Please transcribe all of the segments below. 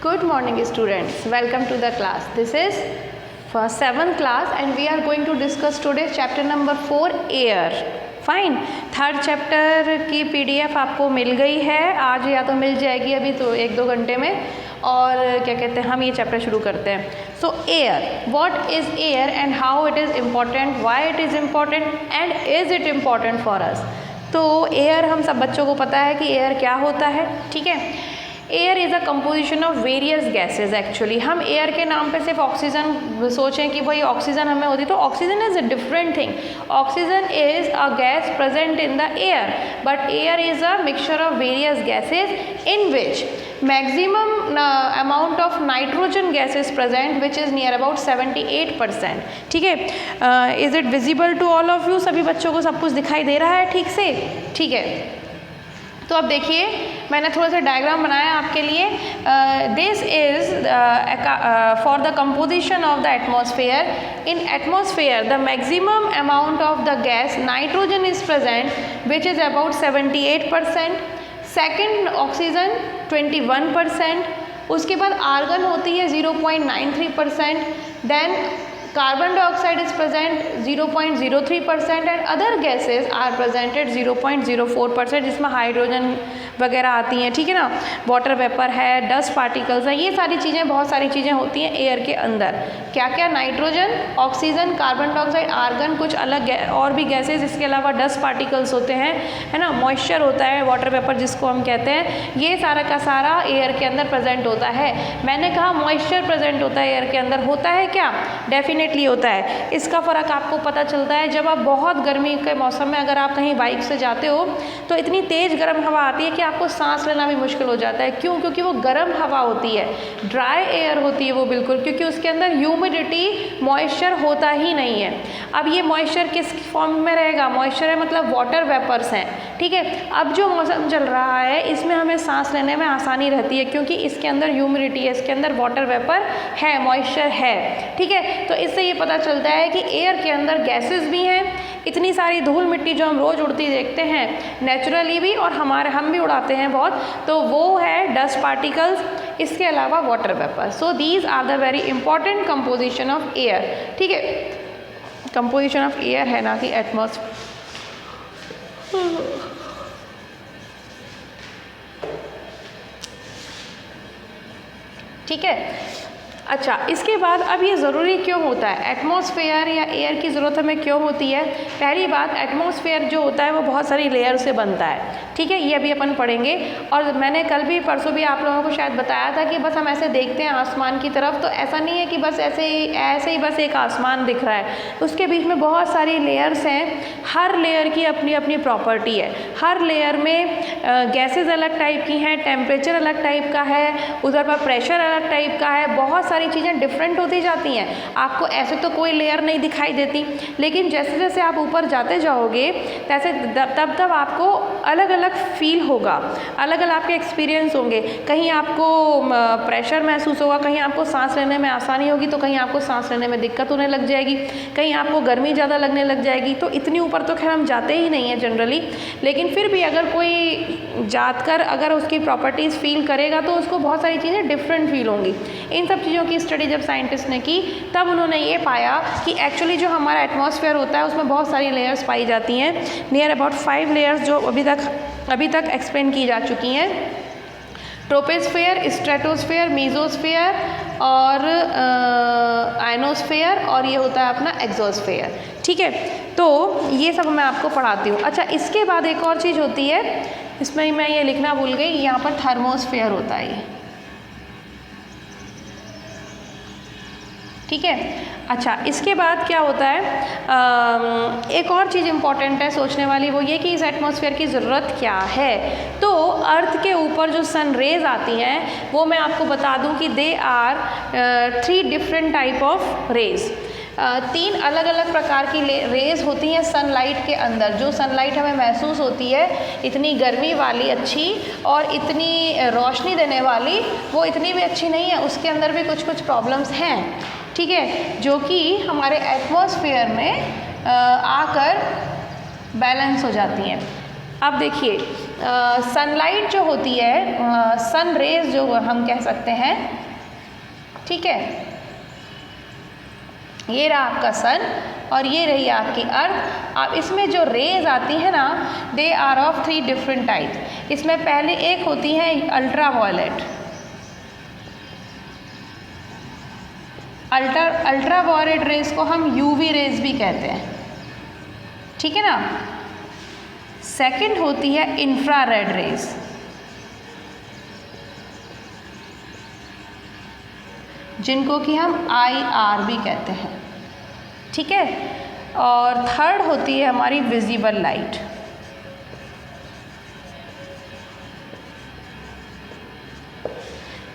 Good morning students, welcome to the class. This is for 7th class and we are going to discuss today chapter number 4 air. Fine, third chapter की PDF आपको मिल गई है, आज या तो मिल जाएगी अभी तो 1-2 घंटे में, और क्या कहते हैं हम ये चैप्टर शुरू करते हैं. सो air, what is air and how it is important, why it is important and is it important for us. तो एयर हम सब बच्चों को पता है कि एयर क्या होता है, ठीक है. Air is a composition of various gases. Actually हम एयर के नाम पे सिर्फ ऑक्सीजन सोचें कि भाई ऑक्सीजन हमें होती, तो oxygen is a different thing. Oxygen is a gas present in the air, but air is a mixture of various gases in which maximum amount of nitrogen gas is present which is near about 78%. ठीक है. Is it visible to all of you? सभी बच्चों को सब कुछ दिखाई दे रहा है ठीक से? ठीक है. तो अब देखिए, मैंने थोड़ा सा डायग्राम बनाया आपके लिए. This is for the composition of the atmosphere. In atmosphere the maximum amount of the gas nitrogen is present which is about 78%. Second oxygen 21%. उसके बाद आर्गन होती है 0.93%. Then carbon dioxide is present 0.03% and other gases are presented 0.04%, जिसमें hydrogen वगैरह आती हैं, ठीक है ना. वाटर वेपर है, डस्ट पार्टिकल्स हैं, ये सारी चीज़ें, बहुत सारी चीज़ें होती हैं एयर के अंदर. क्या क्या? Nitrogen, oxygen, carbon dioxide, argon, कुछ अलग और भी गैसेज, इसके अलावा डस्ट पार्टिकल्स होते हैं, है ना, मॉइस्चर होता है, वाटर वेपर जिसको हम कहते हैं, ये सारा का सारा एयर के अंदर प्रेजेंट होता है. मैंने कहा मॉइस्चर प्रेजेंट होता है एयर के अंदर, होता है क्या? डेफिनेटली होता है. इसका फ़र्क आपको पता चलता है जब आप बहुत गर्मी के मौसम में अगर आप कहीं बाइक से जाते हो तो इतनी तेज़ गर्म हवा आती है कि आपको सांस लेना भी मुश्किल हो जाता है. क्यों? क्योंकि वो गर्म हवा होती है, ड्राई एयर होती है वो बिल्कुल, क्योंकि उसके अंदर ह्यूमिडिटी, मॉइस्चर होता ही नहीं है. अब ये मॉइस्चर किस फॉर्म में रहेगा? मॉइस्चर है मतलब वाटर वेपर्स हैं, ठीक है. अब जो मौसम चल रहा है इसमें हमें सांस लेने में आसानी रहती है क्योंकि इसके अंदर ह्यूमिडिटी है, इसके अंदर वाटर वेपर है, मॉइस्चर है, ठीक है. तो इससे ये पता चलता है कि एयर के अंदर गैसेस भी हैं. इतनी सारी धूल मिट्टी जो हम रोज़ उड़ती देखते हैं नेचुरली भी, और हम भी उड़ाते हैं बहुत, तो वो है डस्ट पार्टिकल्स, इसके अलावा water vapour. So these are the very important composition of air, ठीक है. कंपोजिशन ऑफ एयर है ना कि एटमॉस्फेयर. ठीक है. अच्छा, इसके बाद अब ये ज़रूरी क्यों होता है? एटमॉस्फेयर या एयर की ज़रूरत हमें क्यों होती है? पहली बात, एटमॉस्फेयर जो होता है वो बहुत सारी लेयर से बनता है, ठीक है. ये अभी अपन पढ़ेंगे. और मैंने कल भी परसों भी आप लोगों को शायद बताया था कि बस हम ऐसे देखते हैं आसमान की तरफ, तो ऐसा नहीं है कि बस ऐसे ही बस एक आसमान दिख रहा है. उसके बीच में बहुत सारी लेयर्स हैं. हर लेयर की अपनी अपनी प्रॉपर्टी है. हर लेयर में गैसेज अलग टाइप की हैं, टेम्परेचर अलग टाइप का है, उधर पर प्रेशर अलग टाइप का है, बहुत सारी चीज़ें डिफरेंट होती जाती हैं. आपको ऐसे तो कोई लेयर नहीं दिखाई देती, लेकिन जैसे जैसे आप ऊपर जाते जाओगे तैसे तब आपको अलग अलग फील होगा, अलग अलग आपके एक्सपीरियंस होंगे. कहीं आपको प्रेशर महसूस होगा, कहीं आपको सांस लेने में आसानी होगी, तो कहीं आपको सांस लेने में दिक्कत होने लग जाएगी, कहीं आपको गर्मी ज़्यादा लगने लग जाएगी. तो इतनी ऊपर तो खैर हम जाते ही नहीं हैं जनरली, लेकिन फिर भी अगर कोई जाकर अगर उसकी प्रॉपर्टीज़ फील करेगा तो उसको बहुत सारी चीज़ें डिफरेंट फील होंगी. इन सब चीज़ों की स्टडी जब साइंटिस्ट ने की तब उन्होंने ये पाया कि एक्चुअली जो हमारा एटमॉस्फेयर होता है उसमें बहुत सारी लेयर्स पाई जाती हैं. नियर अबाउट 5 लेयर्स जो अभी तक एक्सप्लेन की जा चुकी हैं. ट्रोपोस्फेयर, स्ट्रेटोस्फेयर, मीजोस्फेयर और आयनोस्फेयर, और ये होता है अपना एक्सोस्फेयर, ठीक है. तो ये सब मैं आपको पढ़ाती हूँ. अच्छा, इसके बाद एक और चीज़ होती है, इसमें मैं ये लिखना भूल गई, यहाँ पर थर्मोस्फेयर होता है ये, ठीक है. अच्छा, इसके बाद क्या होता है, एक और चीज़ इम्पॉर्टेंट है सोचने वाली, वो ये कि इस एटमॉस्फेयर की ज़रूरत क्या है. तो अर्थ के ऊपर जो सन रेज आती हैं वो मैं आपको बता दूं कि they are 3 different type of rays. 3 अलग अलग प्रकार की रेज होती हैं सनलाइट के अंदर. जो सनलाइट हमें महसूस होती है इतनी गर्मी वाली अच्छी और इतनी रोशनी देने वाली, वो इतनी भी अच्छी नहीं है, उसके अंदर भी कुछ प्रॉब्लम्स हैं, ठीक है, जो कि हमारे एटमॉस्फेयर में आकर बैलेंस हो जाती हैं. अब देखिए, सनलाइट जो होती है, सन रेज जो हम कह सकते हैं, ठीक है, ये रहा आपका सन और ये रही आपकी अर्थ। अब इसमें जो रेज आती है ना, they are of 3 different types. इसमें पहले एक होती है ultra violet. Ultra violet rays को हम यूवी रेज भी कहते हैं, ठीक है ना। सेकंड होती है इंफ्रारेड रेज, जिनको कि हम IR भी कहते हैं, ठीक है। और थर्ड होती है हमारी विजिबल लाइट।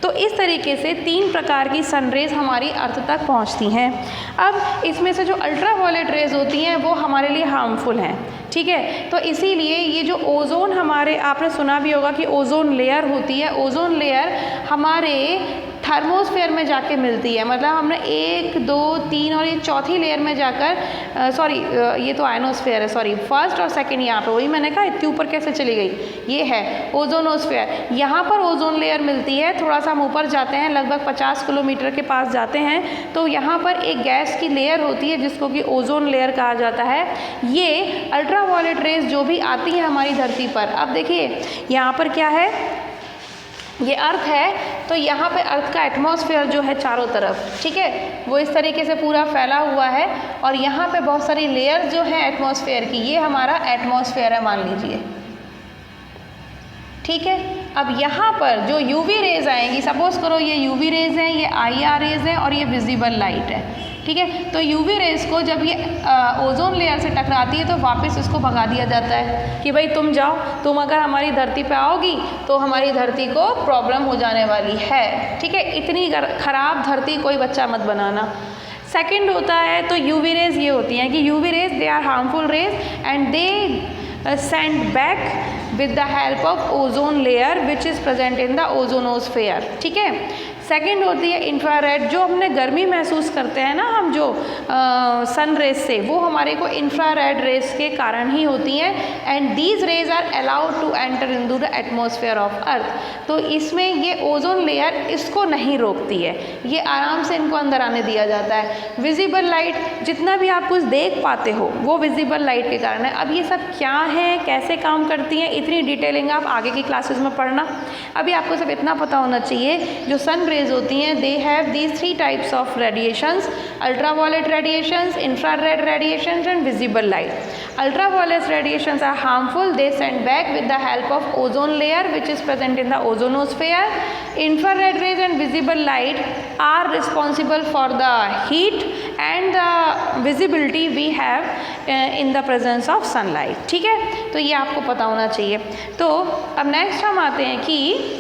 तो इस तरीके से 3 प्रकार की सनरेज हमारी अर्थ तक पहुंचती हैं। अब इसमें से जो अल्ट्रा वायलेट रेज होती हैं वो हमारे लिए हार्मफुल हैं, ठीक है। तो इसीलिए ये जो ओजोन हमारे, आपने सुना भी होगा कि ओजोन लेयर होती है, ओजोन लेयर हमारे थर्मोस्फेयर में जाके मिलती है। मतलब हमने 1, 2, 3 और ये चौथी लेयर में जाकर, ये तो आयनोस्फेयर है, सॉरी, फर्स्ट और सेकंड यहाँ पे, वही मैंने कहा इतनी ऊपर कैसे चली गई, ये है ओजोनोस्फेयर। यहाँ पर ओजोन लेयर मिलती है। थोड़ा सा हम ऊपर जाते हैं, लगभग 50 किलोमीटर के पास जाते हैं, तो यहाँ पर एक गैस की लेयर होती है जिसको कि ओजोन लेयर कहा जाता है। ये अल्ट्रा वायलेट रेज जो भी आती है हमारी धरती पर, अब देखिए यहाँ पर क्या है, ये अर्थ है, तो यहाँ पे अर्थ का एटमॉस्फेयर जो है चारों तरफ, ठीक है, वो इस तरीके से पूरा फैला हुआ है। और यहाँ पे बहुत सारी लेयर जो है एटमॉस्फेयर की, ये हमारा एटमॉस्फेयर है मान लीजिए, ठीक है। अब यहाँ पर जो यूवी रेज आएंगी, सपोज करो ये यूवी रेज हैं, ये IR रेज हैं और ये विजिबल लाइट है, ठीक है। तो यूवी रेज को जब ये ओजोन लेयर से टकराती है तो वापस इसको भगा दिया जाता है कि भाई तुम जाओ, तुम अगर हमारी धरती पे आओगी तो हमारी धरती को प्रॉब्लम हो जाने वाली है, ठीक है। इतनी खराब धरती कोई बच्चा मत बनाना। सेकंड होता है, तो यूवी रेज ये होती हैं कि UV rays they are harmful rays and they send back with the help of ozone layer which is present in the ozonosphere, ठीक है। सेकेंड होती है इंफ्रारेड, जो हमने गर्मी महसूस करते हैं ना हम जो सन रेज से, वो हमारे को इंफ्रारेड रेज के कारण ही होती हैं। And these rays are allowed to enter into the atmosphere of earth. तो इसमें ये ओजोन लेयर इसको नहीं रोकती है, ये आराम से इनको अंदर आने दिया जाता है। विजिबल लाइट, जितना भी आप कुछ देख पाते हो वो विजिबल लाइट के कारण है। अब ये सब क्या है, कैसे काम करती हैं, इतनी डिटेलिंग आप आगे की क्लासेस में पढ़ना। अभी आपको सब इतना पता होना चाहिए, जो सन रेज होती हैं, they have these 3 types of radiations, ultraviolet radiations, infrared radiations and visible light. Ultraviolet radiations are harmful, they send back with the help of ozone layer which is present in the ozonosphere. Infrared rays and visible light are responsible for the heat and the visibility we have in the presence of sunlight, ठीक है। तो ये आपको पता होना चाहिए। तो अब नेक्स्ट हम आते हैं कि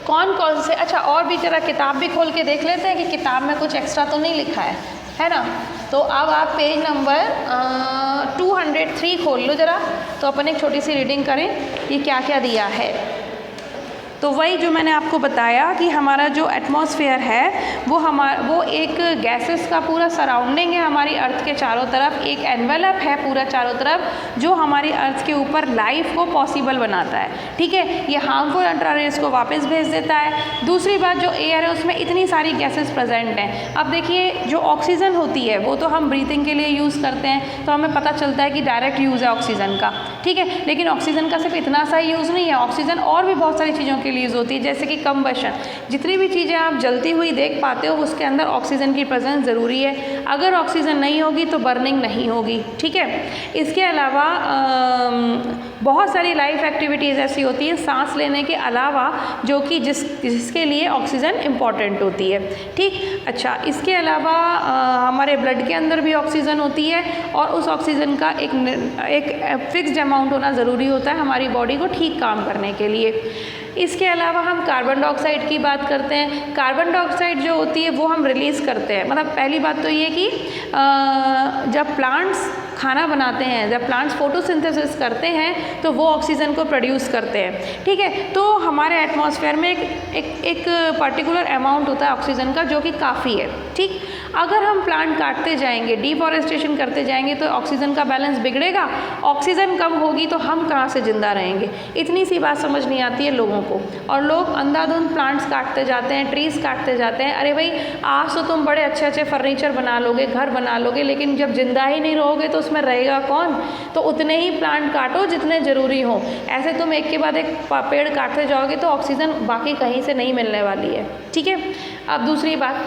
कौन कौन से, अच्छा और भी जरा किताब भी खोल के देख लेते हैं कि किताब में कुछ एक्स्ट्रा तो नहीं लिखा है ना। तो अब आप पेज नंबर 203 खोल लो जरा, तो अपन एक छोटी सी रीडिंग करें ये क्या क्या दिया है। तो वही जो मैंने आपको बताया कि हमारा जो एटमॉस्फेयर है वो एक गैसेस का पूरा सराउंडिंग है हमारी अर्थ के चारों तरफ, एक एनवेलप है पूरा चारों तरफ जो हमारी अर्थ के ऊपर लाइफ को पॉसिबल बनाता है, ठीक है। ये हार्मफुल अल्ट्रा रेज को वापस भेज देता है। दूसरी बात, जो एयर है उसमें इतनी सारी गैसेस प्रेजेंट हैं। अब देखिए जो ऑक्सीजन होती है वो तो हम ब्रीथिंग के लिए यूज़ करते हैं, तो हमें पता चलता है कि डायरेक्ट यूज़ है ऑक्सीजन का, ठीक है। लेकिन ऑक्सीजन का सिर्फ इतना सा ही यूज़ नहीं है, ऑक्सीजन और भी बहुत सारी चीज़ों के लिए यूज़ होती है, जैसे कि कंबशन। जितनी भी चीज़ें आप जलती हुई देख पाते हो उसके अंदर ऑक्सीजन की प्रेजेंस ज़रूरी है। अगर ऑक्सीजन नहीं होगी तो बर्निंग नहीं होगी, ठीक है। इसके अलावा बहुत सारी लाइफ एक्टिविटीज़ ऐसी होती है सांस लेने के अलावा जो कि जिसके लिए ऑक्सीजन इम्पॉर्टेंट होती है, ठीक। अच्छा, इसके अलावा हमारे ब्लड के अंदर भी ऑक्सीजन होती है और उस ऑक्सीजन का एक फिक्स्ड अमाउंट होना ज़रूरी होता है हमारी बॉडी को ठीक काम करने के लिए। इसके अलावा हम कार्बन डाइऑक्साइड की बात करते हैं। कार्बन डाइऑक्साइड जो होती है वो हम रिलीज़ करते हैं। मतलब पहली बात तो ये कि जब प्लांट्स खाना बनाते हैं, जब प्लांट्स फोटोसिंथेसिस करते हैं तो वो ऑक्सीजन को प्रोड्यूस करते हैं, ठीक है। तो हमारे एटमॉस्फेयर में एक पर्टिकुलर अमाउंट होता है ऑक्सीजन का जो कि काफ़ी है, ठीक। अगर हम प्लांट काटते जाएंगे, डिफॉरेस्टेशन करते जाएंगे तो ऑक्सीजन का बैलेंस बिगड़ेगा, ऑक्सीजन कम होगी तो हम कहाँ से जिंदा रहेंगे। इतनी सी बात समझ नहीं आती है लोगों को, और लोग अंधाधुंध प्लांट्स काटते जाते हैं, ट्रीज़ काटते जाते हैं। अरे भाई, आज तो तुम बड़े अच्छे अच्छे फर्नीचर बना लोगे, घर बना लोगे, लेकिन जब जिंदा ही नहीं रहोगे तो उसमें रहेगा कौन। तो उतने ही प्लांट काटो जितने ज़रूरी हो। ऐसे तुम एक के बाद एक पेड़ काटते जाओगे तो ऑक्सीजन बाकी कहीं से नहीं मिलने वाली है, ठीक है। अब दूसरी बात,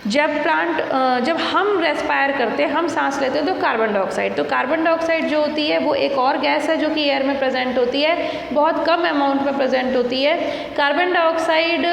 जब हम रेस्पायर करते हैं, हम सांस लेते हैं तो कार्बन डाइऑक्साइड, तो कार्बन डाइऑक्साइड जो होती है वो एक और गैस है जो कि एयर में प्रेजेंट होती है, बहुत कम अमाउंट में प्रेजेंट होती है। कार्बन डाइऑक्साइड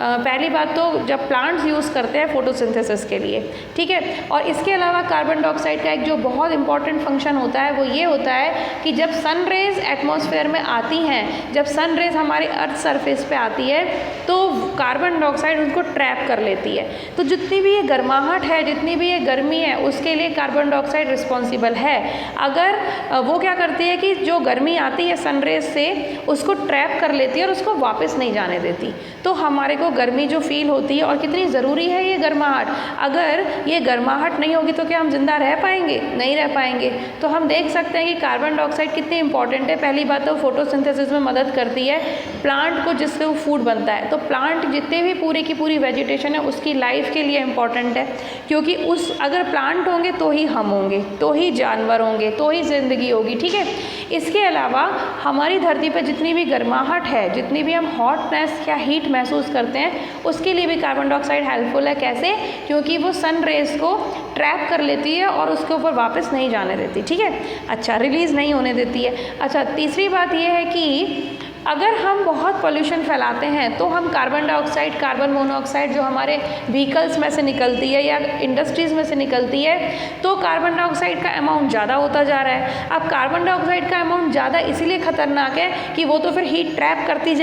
पहली बात तो जब प्लांट्स यूज़ करते हैं फोटोसिंथेसिस के लिए, ठीक है। और इसके अलावा कार्बन डाइऑक्साइड का एक जो बहुत इंपॉर्टेंट फंक्शन होता है वो ये होता है कि जब सन रेज एटमॉस्फेयर में आती हैं, जब सन रेज हमारी अर्थ सरफेस पे आती है तो कार्बन डाइऑक्साइड उनको ट्रैप कर लेती है। तो जितनी भी ये गर्माहट है, जितनी भी ये गर्मी है, उसके लिए कार्बन डाइऑक्साइड रिस्पॉन्सिबल है। अगर वो क्या करती है कि जो गर्मी आती है सन रेज से उसको ट्रैप कर लेती है और उसको वापस नहीं जाने देती। तो हमारे को गर्मी जो फील होती है, और कितनी ज़रूरी है ये गर्माहट, अगर ये गर्माहट नहीं होगी तो क्या हम जिंदा रह पाएंगे? नहीं रह पाएंगे। तो हम देख सकते हैं कि कार्बन डाइऑक्साइड कितनी इंपॉर्टेंट है। पहली बात तो फोटोसिंथेसिस में मदद करती है प्लांट को, जिससे वो फूड बनता है। तो प्लांट जितने भी पूरी की पूरी वेजिटेशन है उसकी लाइफ के लिए इम्पॉर्टेंट है, क्योंकि अगर प्लांट होंगे तो ही हम होंगे, तो ही जानवर होंगे, तो ही ज़िंदगी होगी, ठीक है। इसके अलावा हमारी धरती पर जितनी भी गर्माहट है, जितनी भी हम हॉटनेस या हीट महसूस करते हैं, उसके लिए भी कार्बन डाइऑक्साइड हेल्पफुल है। कैसे? क्योंकि वो सन रेज को ट्रैप कर लेती है और उसके ऊपर वापस नहीं जाने देती, ठीक है। अच्छा, रिलीज़ नहीं होने देती है। अच्छा, तीसरी बात ये है कि अगर हम बहुत पोल्यूशन फैलाते हैं तो हम कार्बन डाइऑक्साइड, कार्बन मोनोऑक्साइड जो हमारे व्हीकल्स में से निकलती है या इंडस्ट्रीज़ में से निकलती है, तो कार्बन डाइऑक्साइड का अमाउंट ज़्यादा होता जा रहा है। अब कार्बन डाइऑक्साइड का अमाउंट ज़्यादा इसीलिए ख़तरनाक है कि वो तो फिर हीट ट्रैप करती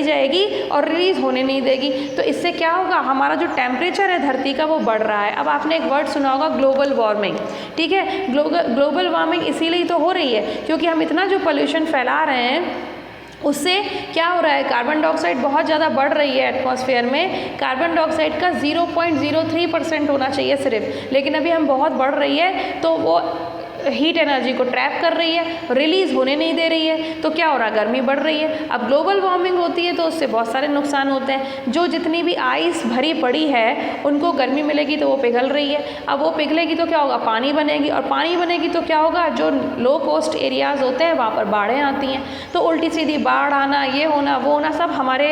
जाएगी और रिलीज़ होने नहीं देगी। तो इससे क्या होगा, हमारा जो टेम्परेचर है धरती का वो बढ़ रहा है। अब आपने एक वर्ड सुना होगा, ग्लोबल वार्मिंग, ठीक है। ग्लोबल वार्मिंग इसीलिए तो हो रही है क्योंकि हम इतना जो पोल्यूशन फैला रहे हैं उससे क्या हो रहा है, कार्बन डाइऑक्साइड बहुत ज़्यादा बढ़ रही है एटमॉस्फेयर में। कार्बन डाइऑक्साइड का 0.03% होना चाहिए सिर्फ, लेकिन अभी हम बहुत बढ़ रही है तो वो हीट एनर्जी को ट्रैप कर रही है, रिलीज़ होने नहीं दे रही है। तो क्या हो रहा है, गर्मी बढ़ रही है। अब ग्लोबल वार्मिंग होती है तो उससे बहुत सारे नुकसान होते हैं। जो जितनी भी आइस भरी पड़ी है उनको गर्मी मिलेगी तो वो पिघल रही है। अब वो पिघलेगी तो क्या होगा, पानी बनेगी, और पानी बनेगी तो क्या होगा, जो लो कोस्ट एरियाज़ होते हैं वहाँ पर बाढ़ें आती हैं। तो उल्टी सीधी बाढ़ आना, ये होना, वो होना, सब हमारे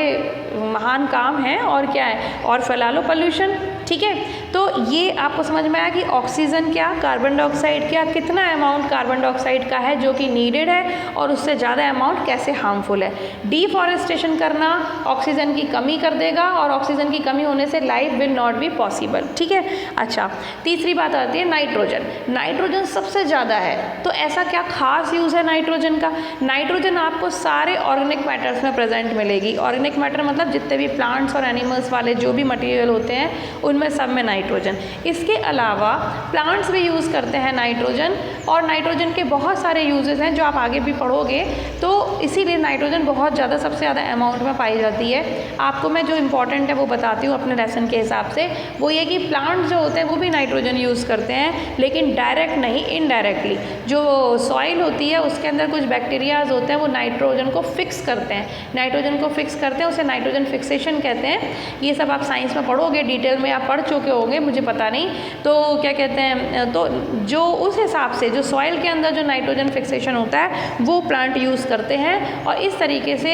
महान काम हैं। और क्या है, और फैला लो पोल्यूशन, ठीक है। तो ये आपको समझ में आया कि ऑक्सीजन क्या, कार्बन डाइऑक्साइड क्या, कितना अमाउंट कार्बन डाइऑक्साइड का है जो कि नीडेड है और उससे ज़्यादा अमाउंट कैसे हार्मफुल है। डिफॉरेस्टेशन करना ऑक्सीजन की कमी कर देगा और ऑक्सीजन की कमी होने से life will not be possible, ठीक है। अच्छा, तीसरी बात आती है नाइट्रोजन। नाइट्रोजन सबसे ज़्यादा है, तो ऐसा क्या खास यूज़ है नाइट्रोजन का? नाइट्रोजन आपको सारे ऑर्गेनिक मैटर्स में प्रेजेंट मिलेगी। ऑर्गेनिक मैटर मतलब जितने भी प्लांट्स और एनिमल्स वाले जो भी मटेरियल होते हैं उनमें सब में नाइट्रोजन। इसके अलावा प्लांट्स भी यूज़ करते हैं नाइट्रोजन, और नाइट्रोजन के बहुत सारे यूजेस हैं जो आप आगे भी पढ़ोगे। तो इसीलिए नाइट्रोजन बहुत ज़्यादा, सबसे ज़्यादा अमाउंट में पाई जाती है। आपको मैं जो इम्पोर्टेंट है वो बताती हूँ अपने लेसन के हिसाब से। वो ये कि प्लांट्स जो होते हैं वो भी नाइट्रोजन यूज़ करते हैं, लेकिन डायरेक्ट नहीं, इनडायरेक्टली। जो सॉइल होती है उसके अंदर कुछ बैक्टीरियाज होते हैं, वो नाइट्रोजन को फिक्स करते हैं, नाइट्रोजन को फिक्स करते हैं, उसे नाइट्रोजन फिक्सेशन कहते हैं। ये सब आप साइंस में पढ़ोगे, डिटेल में आप पढ़ चुके होंगे, मुझे पता नहीं। तो क्या कहते हैं, तो जो उस हिसाब से जो सॉइल के अंदर जो नाइट्रोजन फिक्सेशन होता है वो प्लांट यूज़ करते हैं। और इस तरीके से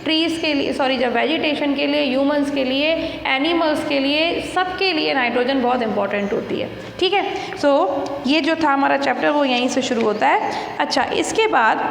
ट्रीज़ के लिए, जब वेजिटेशन के लिए, ह्यूमंस के लिए, एनिमल्स के लिए, सबके लिए नाइट्रोजन बहुत इंपॉर्टेंट होती है, ठीक है। सो ये जो था हमारा चैप्टर वो यहीं से शुरू होता है। अच्छा, इसके बाद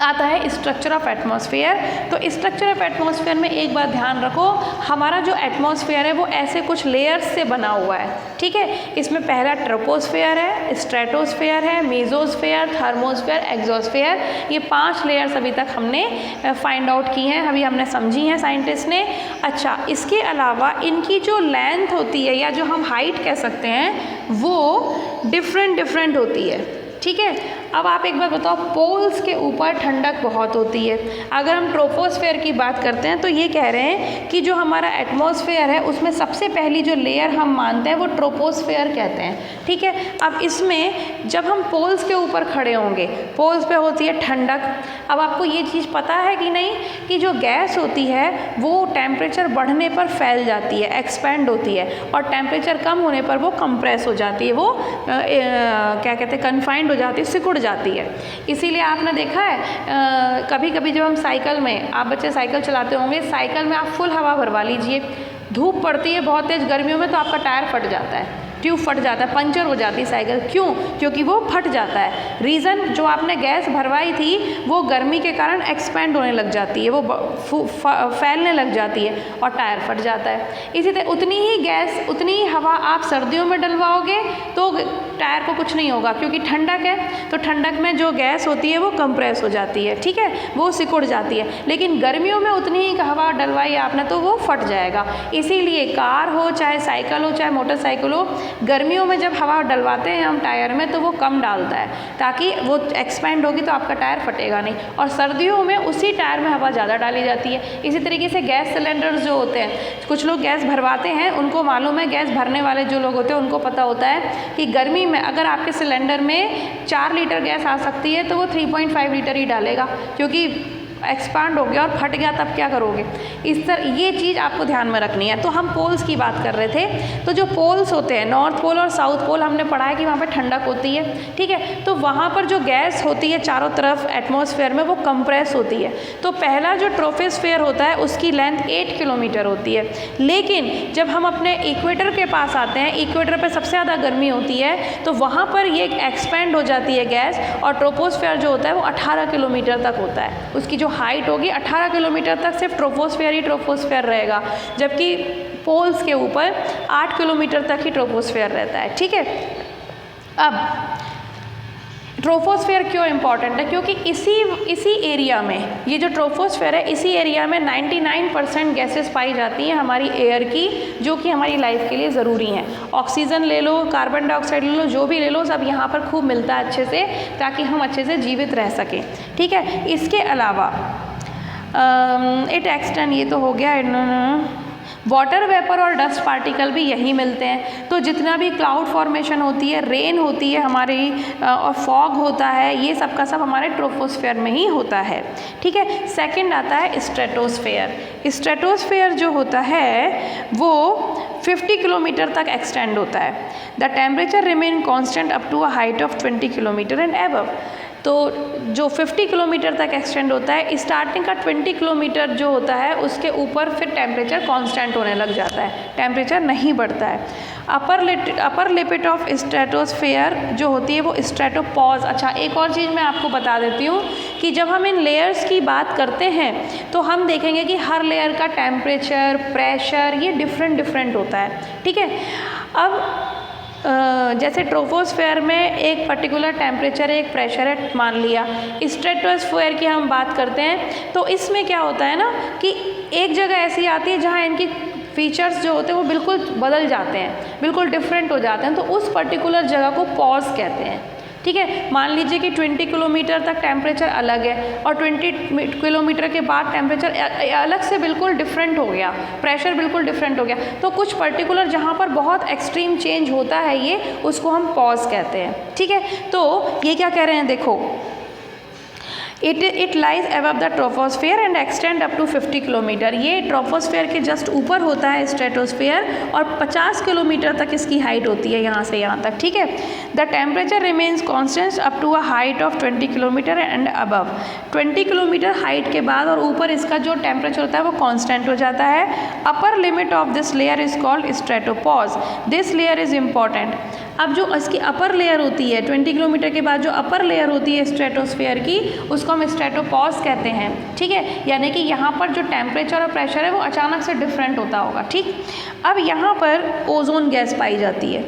आता है स्ट्रक्चर ऑफ एटमॉस्फेयर। तो स्ट्रक्चर ऑफ एटमॉस्फेयर में एक बात ध्यान रखो, हमारा जो एटमॉस्फेयर है वो ऐसे कुछ लेयर्स से बना हुआ है, ठीक है। इसमें पहला ट्रोपोस्फेयर है, स्ट्रेटोस्फेयर है, मेसोस्फेयर, थर्मोस्फेयर, एक्सोस्फेयर, ये 5 लेयर्स अभी तक हमने फाइंड आउट की हैं, अभी हमने समझी हैं साइंटिस्ट ने। अच्छा, इसके अलावा इनकी जो लेंथ होती है या जो हम हाइट कह सकते हैं वो डिफरेंट होती है, ठीक है। अब आप एक बार बताओ, पोल्स के ऊपर ठंडक बहुत होती है। अगर हम ट्रोपोस्फेयर की बात करते हैं तो ये कह रहे हैं कि जो हमारा एटमॉस्फेयर है उसमें सबसे पहली जो लेयर हम मानते हैं वो ट्रोपोस्फेयर कहते हैं, ठीक है। अब इसमें जब हम पोल्स के ऊपर खड़े होंगे, पोल्स पे होती है ठंडक। अब आपको ये चीज़ पता है कि नहीं कि जो गैस होती है वो टेम्परेचर बढ़ने पर फैल जाती है, एक्सपेंड होती है, और टेम्परेचर कम होने पर वो कंप्रेस हो जाती है, वो क्या कहते हैं, कन्फाइंड हो जाती है, सिकुड़ जाती है। इसीलिए आपने देखा है कभी कभी जब हम साइकिल में, आप बच्चे साइकिल चलाते होंगे, साइकिल में आप फुल हवा भरवा लीजिए, धूप पड़ती है बहुत तेज़ गर्मियों में तो आपका टायर फट जाता है, ट्यूब फट जाता है, पंचर हो जाती है साइकिल। क्यों? क्योंकि वो फट जाता है। रीज़न, जो आपने गैस भरवाई थी वो गर्मी के कारण एक्सपेंड होने लग जाती है, वो फैलने लग जाती है और टायर फट जाता है। इसी तरह उतनी ही गैस, उतनी ही हवा आप सर्दियों में डलवाओगे तो टायर को कुछ नहीं होगा, क्योंकि ठंडक है, तो ठंडक में जो गैस होती है वो कंप्रेस हो जाती है, ठीक है, वो सिकुड़ जाती है। लेकिन गर्मियों में उतनी ही हवा डलवाई आपने तो वो फट जाएगा। इसीलिए कार हो, चाहे साइकिल हो, चाहे मोटरसाइकिल हो, गर्मियों में जब हवा डलवाते हैं हम टायर में तो वो कम डालता है, ताकि वो एक्सपेंड होगी तो आपका टायर फटेगा नहीं। और सर्दियों में उसी टायर में हवा ज़्यादा डाली जाती है। इसी तरीके से गैस सिलेंडर्स जो होते हैं, कुछ लोग गैस भरवाते हैं, उनको मालूम है, गैस भरने वाले जो लोग होते हैं उनको पता होता है कि गर्मी में अगर आपके सिलेंडर में 4 लीटर गैस आ सकती है तो वो 3.5 लीटर ही डालेगा, क्योंकि एक्सपांड हो गया और फट गया तब क्या करोगे। इस तरह ये चीज़ आपको ध्यान में रखनी है। तो हम पोल्स की बात कर रहे थे, तो जो पोल्स होते हैं, नॉर्थ पोल और साउथ पोल, हमने पढ़ा है कि वहाँ पे ठंडक होती है, ठीक है। तो वहाँ पर जो गैस होती है चारों तरफ एटमॉस्फेयर में वो कंप्रेस होती है। तो पहला जो ट्रोपोस्फेयर होता है उसकी लेंथ 8 किलोमीटर होती है। लेकिन जब हम अपने इक्वेटर के पास आते हैं, इक्वेटर पर सबसे ज़्यादा गर्मी होती है, तो वहाँ पर ये एक्सपेंड हो जाती है गैस, और ट्रोपोस्फेयर जो होता है वो 18 किलोमीटर तक होता है। उसकी जो हाइट होगी 18 किलोमीटर तक सिर्फ ट्रोपोस्फेयर ही ट्रोपोस्फेयर रहेगा, जबकि पोल्स के ऊपर 8 किलोमीटर तक ही ट्रोपोस्फेयर रहता है, ठीक है। अब ट्रोपोस्फेयर क्यों इम्पॉर्टेंट है? क्योंकि इसी एरिया में, ये जो ट्रोपोस्फेयर है, इसी एरिया में 99% गैसेस पाई जाती हैं हमारी एयर की, जो कि हमारी लाइफ के लिए ज़रूरी हैं। ऑक्सीजन ले लो, कार्बन डाइऑक्साइड ले लो, जो भी ले लो, सब यहाँ पर खूब मिलता है अच्छे से, ताकि हम अच्छे से जीवित रह सकें, ठीक है। इसके अलावा इट एक्सटेंड, ये तो हो गया, वाटर वेपर और डस्ट पार्टिकल भी यहीं मिलते हैं। तो जितना भी क्लाउड फॉर्मेशन होती है, रेन होती है हमारी, और फॉग होता है, ये सब का सब हमारे ट्रोपोस्फेयर में ही होता है, ठीक है। सेकंड आता है स्ट्रेटोस्फेयर। स्ट्रेटोस्फेयर जो होता है वो 50 किलोमीटर तक एक्सटेंड होता है। The temperature remain constant up to a height of 20 kilometre and above. तो जो 50 किलोमीटर तक एक्सटेंड होता है, स्टार्टिंग का 20 किलोमीटर जो होता है उसके ऊपर फिर टेम्परेचर कांस्टेंट होने लग जाता है, टेम्परेचर नहीं बढ़ता है। अपर लिमिट ऑफ स्ट्रेटोस्फेयर जो होती है वो स्ट्रेटोपॉज। अच्छा, एक और चीज़ मैं आपको बता देती हूँ कि जब हम इन लेयर्स की बात करते हैं तो हम देखेंगे कि हर लेयर का टेम्परेचर, प्रेशर, ये डिफरेंट होता है, ठीक है। अब जैसे ट्रोपोस्फेयर में एक पर्टिकुलर टेम्परेचर है, एक प्रेशर है, मान लिया। स्ट्रेटोस्फेयर की हम बात करते हैं तो इसमें क्या होता है ना कि एक जगह ऐसी आती है जहाँ इनकी फीचर्स जो होते हैं वो बिल्कुल बदल जाते हैं, बिल्कुल डिफरेंट हो जाते हैं, तो उस पर्टिकुलर जगह को पॉज कहते हैं, ठीक है। मान लीजिए कि 20 किलोमीटर तक टेम्परेचर अलग है और 20 किलोमीटर के बाद टेम्परेचर अलग से बिल्कुल डिफरेंट हो गया, प्रेशर बिल्कुल डिफरेंट हो गया। तो कुछ पर्टिकुलर जहाँ पर बहुत एक्सट्रीम चेंज होता है ये, उसको हम पॉज कहते हैं, ठीक है। तो ये क्या कह रहे हैं, देखो, it lies above the troposphere and extend up to 50 kilometre. ये ट्रोपोस्फेयर के जस्ट ऊपर होता है स्ट्रेटोस्फेयर, और 50 किलोमीटर तक इसकी हाइट होती है, यहाँ से यहाँ तक, ठीक है। The temperature remains constant up to a height of 20 kilometre and above. 20 kilometre height के बाद और ऊपर इसका जो टेम्परेचर होता है वो कॉन्स्टेंट हो जाता है। Upper limit of this layer is called stratopause. This layer is important. अब जो इसकी अपर लेयर होती है 20 किलोमीटर के बाद जो अपर लेयर होती है स्ट्रेटोस्फेयर की, उसको हम स्ट्रेटोपॉज कहते हैं, ठीक है। यानी कि यहाँ पर जो टेम्परेचर और प्रेशर है वो अचानक से डिफरेंट होता होगा, ठीक। अब यहाँ पर ओजोन गैस पाई जाती है,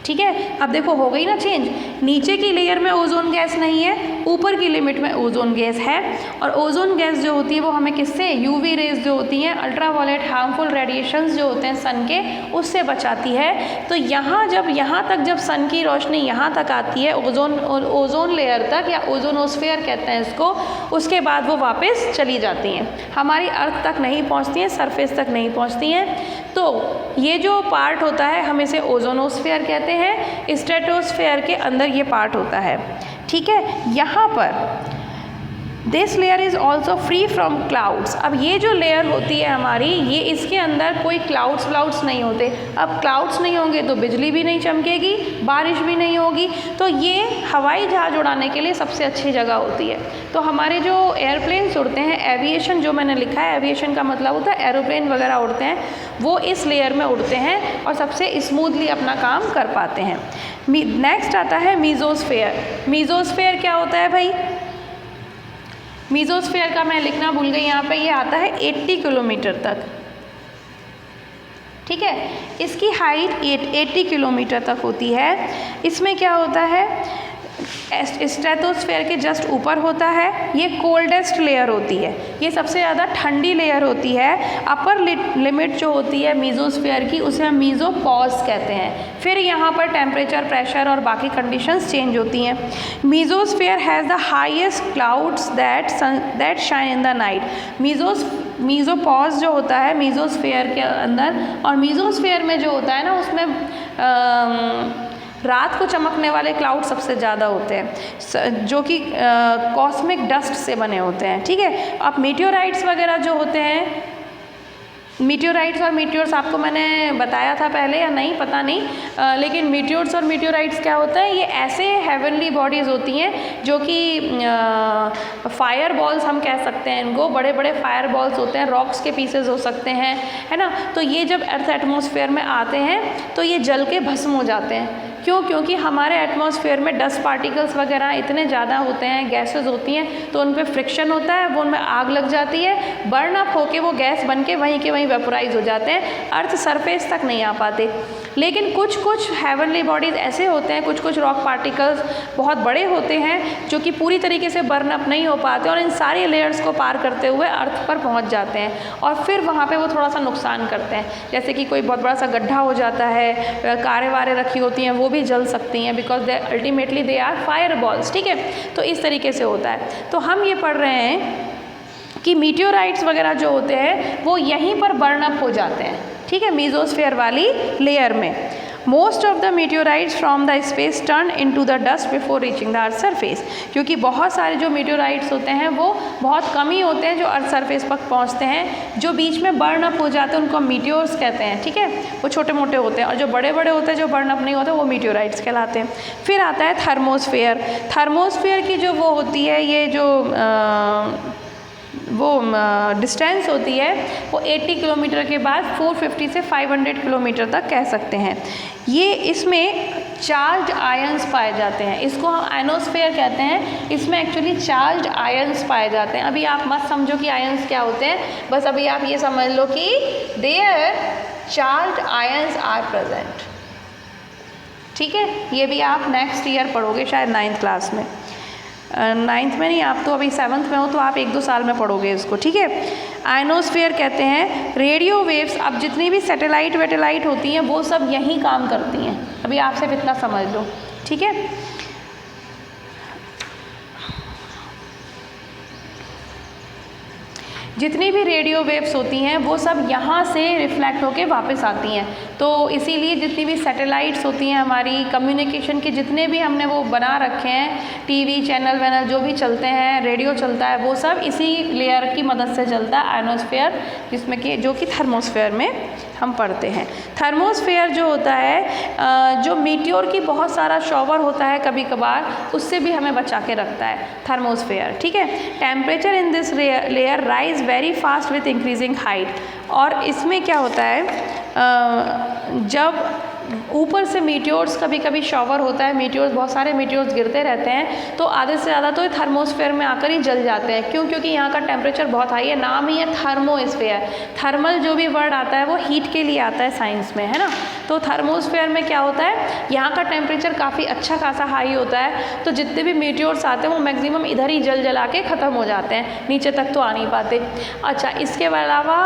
ठीक है। अब देखो हो गई ना चेंज, नीचे की लेयर में ओजोन गैस नहीं है, ऊपर की लिमिट में ओजोन गैस है। और ओजोन गैस जो होती है वो हमें किससे, यूवी रेज जो होती हैं, अल्ट्रावायलेट हार्मफुल रेडिएशंस जो होते हैं सन के, उससे बचाती है। तो यहाँ जब सन की रोशनी यहाँ तक आती है ओजोन लेयर तक, या ओजोनोस्फेयर कहते हैं इसको, उसके बाद वो वापस चली जाती हैं, हमारी अर्थ तक नहीं पहुँचती हैं, सरफेस तक नहीं पहुँचती हैं। तो ये जो पार्ट होता है हम इसे ओजोनोस्फेयर कहते हैं, स्ट्रेटोस्फेयर के अंदर ये पार्ट होता है, ठीक है। यहाँ पर this layer is also free from clouds. अब ये जो लेयर होती है हमारी, ये इसके अंदर कोई क्लाउड्स नहीं होते। अब क्लाउड्स नहीं होंगे तो बिजली भी नहीं चमकेगी, बारिश भी नहीं होगी, तो ये हवाई जहाज उड़ाने के लिए सबसे अच्छी जगह होती है। तो हमारे जो एयरप्लेन्स उड़ते हैं, एविएशन जो मैंने लिखा है, एविएशन का मतलब होता है एरोप्लेन वगैरह उड़ते हैं, वो इस लेयर में उड़ते हैं और सबसे स्मूथली अपना काम कर पाते हैं। नेक्स्ट आता है मीजोस्फेयर। मीजोस्फेयर क्या होता है भाई? मीजोस्फेयर का मैं लिखना भूल गई यहाँ पे, ये आता है 80 किलोमीटर तक, ठीक है। इसकी हाइट 80 किलोमीटर तक होती है। इसमें क्या होता है, स्ट्रेटोस्फेयर के जस्ट ऊपर होता है, ये कोल्डेस्ट लेयर होती है, ये सबसे ज़्यादा ठंडी लेयर होती है। अपर लिमिट जो होती है मीजोस्फेयर की, उसे हम मीजोपॉज कहते हैं। फिर यहाँ पर टेम्परेचर, प्रेशर और बाकी कंडीशंस चेंज होती हैं। Mesosphere has the highest clouds that shine in the night. Mesopause जो होता है मीजोस्फेयर के अंदर, और मीजोस्फेयर में जो होता है ना, उसमें रात को चमकने वाले क्लाउड सबसे ज़्यादा होते हैं, जो कि कॉस्मिक डस्ट से बने होते हैं, ठीक है। अब मीटियोराइट्स वगैरह जो होते हैं, मीटियोराइट्स और मीटियोर्स आपको मैंने बताया था पहले या नहीं पता नहीं, लेकिन मीटियोर्स और मीटियोराइट्स क्या होता है, ये ऐसे हेवनली बॉडीज़ होती हैं जो कि फायर बॉल्स हम कह सकते हैं इनको, बड़े बड़े फायर बॉल्स होते हैं, रॉक्स के पीसेस हो सकते हैं, है ना। तो ये जब अर्थ एटमॉस्फेयर में आते हैं तो ये जल के भस्म हो जाते हैं। क्यों? क्योंकि हमारे एटमॉस्फेयर में डस्ट पार्टिकल्स वगैरह इतने ज़्यादा होते हैं, गैसेस होती हैं, तो उन पे फ्रिक्शन होता है, वो उनमें आग लग जाती है, बर्न अप होके वो गैस बन के वहीं के वहीं वेपोराइज हो जाते हैं, अर्थ सरफेस तक नहीं आ पाते। लेकिन कुछ हेवनली बॉडीज़ ऐसे होते हैं, कुछ रॉक पार्टिकल्स बहुत बड़े होते हैं जो कि पूरी तरीके से बर्न अप नहीं हो पाते और इन सारी लेयर्स को पार करते हुए अर्थ पर पहुंच जाते हैं, और फिर वहाँ पे वो थोड़ा सा नुकसान करते हैं। जैसे कि कोई बहुत बड़ा सा गड्ढा हो जाता है, कारें वारें रखी होती हैं, वो भी जल सकती हैं, because they ultimately they are fire balls, ठीक है। तो इस तरीके से होता है। तो हम ये पढ़ रहे हैं कि मीटियोराइट्स वगैरह जो होते हैं वो यहीं पर बर्न अप हो जाते हैं, ठीक है, मीजोस्फेयर वाली लेयर में। Most of the meteorites from the space turn into the dust before reaching the earth surface. क्योंकि बहुत सारे जो मीटियोराइट्स होते हैं वो बहुत कम ही होते हैं जो अर्थ सरफेस पर पहुंचते हैं, जो बीच में बर्न अप हो जाते हैं उनको मीटियोर्स कहते हैं, ठीक है। वो छोटे मोटे होते हैं, और जो बड़े बड़े होते हैं जो बर्न अप नहीं होते वो मीटियोराइट्स कहलाते हैं। फिर आता है थर्मोस्फेयर। थर्मोस्फेयर की जो वो होती है, ये जो डिस्टेंस होती है वो 80 किलोमीटर के बाद 450 से 500 किलोमीटर तक कह सकते हैं। ये इसमें चार्ज आयंस पाए जाते हैं, इसको हम आयनोस्फेयर कहते हैं। इसमें एक्चुअली चार्ज आयंस पाए जाते हैं। अभी आप मत समझो कि आयंस क्या होते हैं, बस अभी आप ये समझ लो कि there charge ions are present, ठीक है। ये भी आप नेक्स्ट ईयर पढ़ोगे शायद 9th क्लास में, 9th में नहीं, आप तो अभी 7th में हो, तो आप 1-2 साल में पढ़ोगे इसको, ठीक है। आयनोस्फेयर कहते हैं रेडियो वेव्स। अब जितनी भी सैटेलाइट होती हैं वो सब यहीं काम करती हैं। अभी आप सिर्फ इतना समझ लो, ठीक है। जितनी भी रेडियो वेव्स होती हैं वो सब यहाँ से रिफ्लेक्ट होके वापस आती हैं। तो इसीलिए जितनी भी सैटेलाइट्स होती हैं हमारी, कम्युनिकेशन के जितने भी हमने वो बना रखे हैं, टीवी चैनल वैनल जो भी चलते हैं, रेडियो चलता है, वो सब इसी लेयर की मदद से चलता है, आयनोस्फेयर, जिसमें कि जो कि थर्मोस्फेयर में हम पढ़ते हैं। थर्मोस्फेयर जो होता है, जो मीटियोर की बहुत सारा शॉवर होता है कभी कभार, उससे भी हमें बचा के रखता है थर्मोस्फेयर, ठीक है। Temperature in this layer rise very fast with increasing height. और इसमें क्या होता है, जब ऊपर से मीटियोर्स, कभी कभी शॉवर होता है, मीटियोर्स, बहुत सारे मीटियोर्स गिरते रहते हैं, तो आधे से ज़्यादा तो थर्मोस्फेयर में आकर ही जल जाते हैं। क्यों? क्योंकि यहाँ का टेम्परेचर बहुत हाई है, नाम ही है थर्मोस्फेयर। थर्मल जो भी वर्ड आता है वो हीट के लिए आता है साइंस में, है ना। तो थर्मोस्फेयर में क्या होता है, यहाँ का टेम्परेचर काफ़ी अच्छा खासा हाई होता है, तो जितने भी मीटियोर्स आते हैं वो मैक्सिमम इधर ही जल जला के ख़त्म हो जाते हैं, नीचे तक तो आ नहीं पाते। अच्छा, इसके अलावा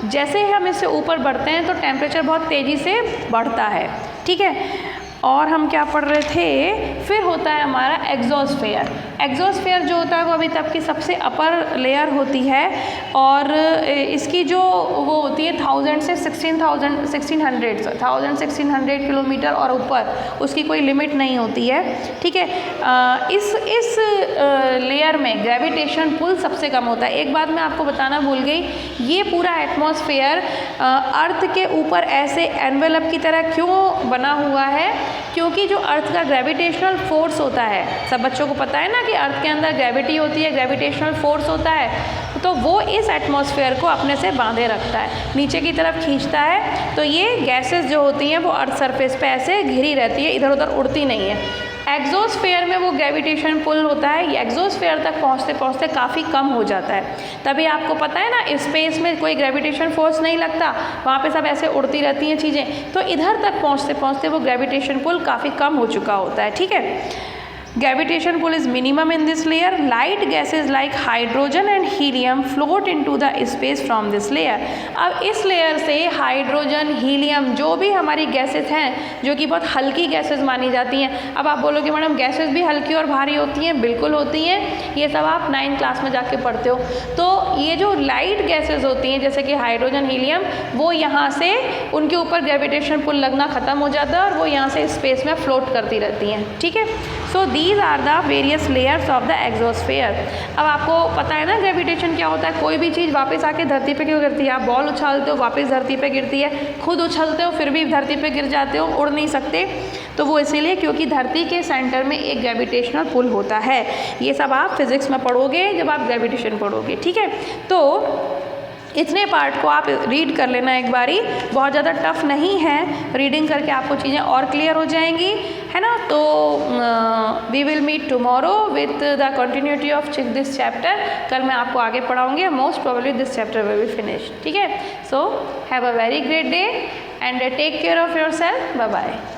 जैसे ही हम इससे ऊपर बढ़ते हैं तो टेम्परेचर बहुत तेज़ी से बढ़ता है, ठीक है। और हम क्या पढ़ रहे थे, फिर होता है हमारा एग्जॉस्फेयर। एग्जॉस्फेयर जो होता है वो अभी तक की सबसे अपर लेयर होती है, और इसकी जो वो होती है 1000 से 1600 किलोमीटर और ऊपर, उसकी कोई लिमिट नहीं होती है, ठीक है। इस लेयर में ग्रेविटेशन पुल सबसे कम होता है। एक बात मैं आपको बताना भूल गई, ये पूरा एटमॉस्फेयर अर्थ के ऊपर ऐसे एनवेलप की तरह क्यों बना हुआ है, क्योंकि जो अर्थ का ग्रेविटेशनल फोर्स होता है, सब बच्चों को पता है ना कि अर्थ के अंदर ग्रेविटी होती है, ग्रेविटेशनल फोर्स होता है, तो वो इस एटमॉस्फेयर को अपने से बांधे रखता है, नीचे की तरफ खींचता है। तो ये गैसेस जो होती हैं वो अर्थ सरफेस पे ऐसे घिरी रहती है, इधर उधर उड़ती नहीं है। एग्जोस्फेयर में वो ग्रेविटेशन पुल होता है, ये एग्जोस्फेयर तक पहुँचते पहुँचते काफ़ी कम हो जाता है। तभी आपको पता है ना, स्पेस में कोई ग्रेविटेशन फोर्स नहीं लगता, वहाँ पे सब ऐसे उड़ती रहती हैं चीज़ें, तो इधर तक पहुँचते पहुँचते वो ग्रेविटेशन पुल काफ़ी कम हो चुका होता है, ठीक है। Gravitation pull is minimum in this layer. Light gases like hydrogen and helium float into the space from this layer. अब इस लेयर से हाइड्रोजन, हीलियम, जो भी हमारी गैसेस हैं, जो कि बहुत हल्की गैसेस मानी जाती हैं। अब आप बोलोगे मैडम गैसेस भी हल्की और भारी होती हैं, बिल्कुल होती हैं, ये सब आप 9th क्लास में जाके पढ़ते हो। तो ये जो लाइट गैसेस होती हैं जैसे कि हाइड्रोजन, हीलियम, वो यहाँ से उनके ऊपर ग्रेविटेशन पुल लगना ख़त्म हो जाता है और वो यहाँ से स्पेस में फ्लोट करती रहती हैं, ठीक है। So these are the various layers of the exosphere. अब आपको पता है ना ग्रेविटेशन क्या होता है, कोई भी चीज़ वापस आके धरती पे क्यों गिरती है। आप बॉल उछालते हो वापस धरती पे गिरती है, खुद उछलते हो फिर भी धरती पे गिर जाते हो, उड़ नहीं सकते। तो वो इसीलिए क्योंकि धरती के सेंटर में एक ग्रेविटेशनल पुल होता है। ये सब आप फिजिक्स में पढ़ोगे जब आप ग्रेविटेशन पढ़ोगे, ठीक है। तो इतने पार्ट को आप रीड कर लेना एक बारी, बहुत ज़्यादा टफ नहीं है, रीडिंग करके आपको चीज़ें और क्लियर हो जाएंगी, है ना। तो we will meet tomorrow with the continuity of this chapter. कल मैं आपको आगे पढ़ाऊँगी, most probably this chapter will be finished, ठीक है। So have a very great day and take care of yourself, bye bye.